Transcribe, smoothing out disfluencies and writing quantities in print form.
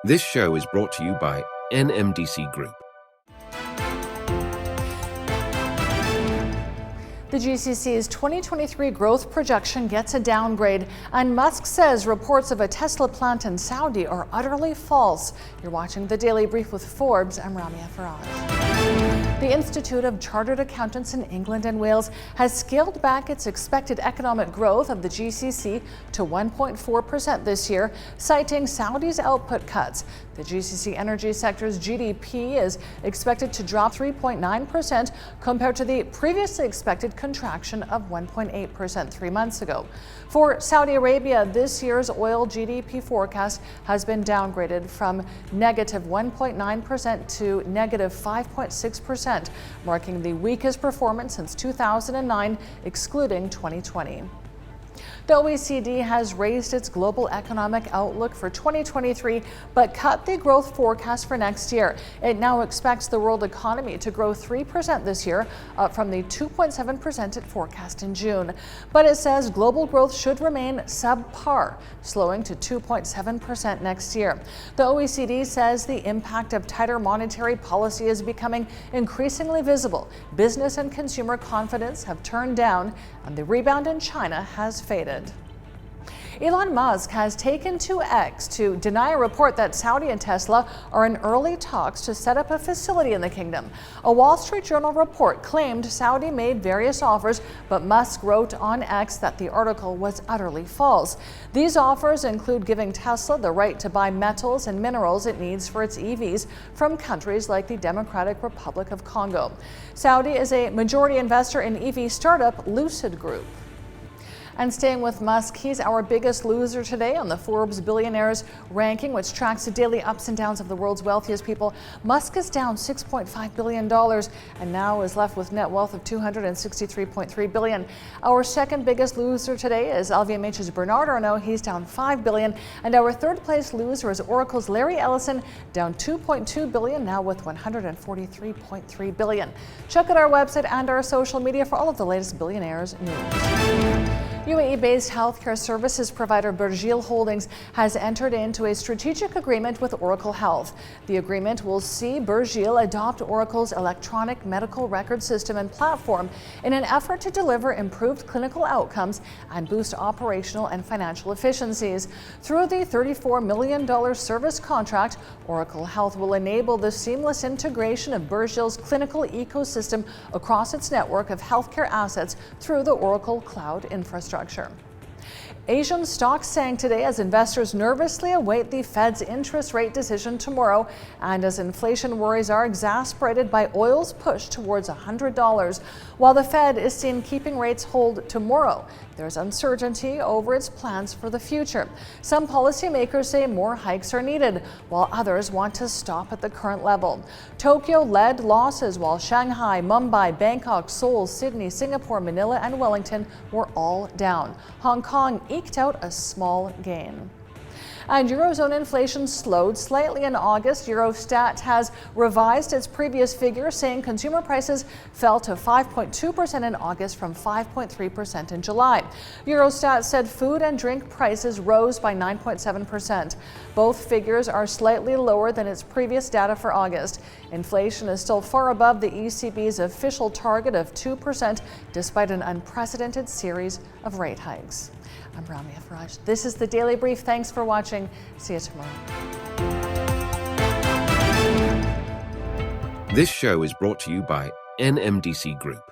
This show is brought to you by NMDC Group. The GCC's 2023 growth projection gets a downgrade, and Musk says reports of a Tesla plant in Saudi are utterly false. You're watching The Daily Brief with Forbes. I'm Ramia Faraj. The Institute of Chartered Accountants in England and Wales has scaled back its expected economic growth of the GCC to 1.4% this year, citing Saudi's output cuts. The GCC energy sector's GDP is expected to drop 3.9% compared to the previously expected contraction of 1.8% 3 months ago. For Saudi Arabia, this year's oil GDP forecast has been downgraded from negative 1.9% to negative 5.6%, marking the weakest performance since 2009, excluding 2020. The OECD has raised its global economic outlook for 2023, but cut the growth forecast for next year. It now expects the world economy to grow 3% this year, up from the 2.7% it forecast in June. But it says global growth should remain subpar, slowing to 2.7% next year. The OECD says the impact of tighter monetary policy is becoming increasingly visible. Business and consumer confidence have turned down, and the rebound in China has faded. Elon Musk has taken to X to deny a report that Saudi and Tesla are in early talks to set up a facility in the kingdom. A Wall Street Journal report claimed Saudi made various offers, but Musk wrote on X that the article was utterly false. These offers include giving Tesla the right to buy metals and minerals it needs for its EVs from countries like the Democratic Republic of Congo. Saudi is a majority investor in EV startup Lucid Group. And staying with Musk, he's our biggest loser today on the Forbes Billionaires ranking, which tracks the daily ups and downs of the world's wealthiest people. Musk is down $6.5 billion and now is left with net wealth of $263.3 billion. Our second biggest loser today is LVMH's Bernard Arnault. He's down $5 billion. And our third place loser is Oracle's Larry Ellison, down $2.2 billion, now with $143.3 billion. Check out our website and our social media for all of the latest billionaires news. UAE-based healthcare services provider Burjeel Holdings has entered into a strategic agreement with Oracle Health. The agreement will see Burjeel adopt Oracle's electronic medical record system and platform in an effort to deliver improved clinical outcomes and boost operational and financial efficiencies. Through the $34 million service contract, Oracle Health will enable the seamless integration of Burjeel's clinical ecosystem across its network of healthcare assets through the Oracle Cloud infrastructure. Asian stocks sank today as investors nervously await the Fed's interest rate decision tomorrow, and as inflation worries are exacerbated by oil's push towards $100. While the Fed is seen keeping rates hold tomorrow, there's uncertainty over its plans for the future. Some policymakers say more hikes are needed, while others want to stop at the current level. Tokyo led losses, while Shanghai, Mumbai, Bangkok, Seoul, Sydney, Singapore, Manila, and Wellington were all down. Hong Kong eked out a small gain. And Eurozone inflation slowed slightly in August. Eurostat has revised its previous figure, saying consumer prices fell to 5.2% in August from 5.3% in July. Eurostat said food and drink prices rose by 9.7%. Both figures are slightly lower than its previous data for August. Inflation is still far above the ECB's official target of 2%, despite an unprecedented series of rate hikes. I'm Ramia Faraj. This is The Daily Brief. Thanks for watching. See you tomorrow. This show is brought to you by NMDC Group.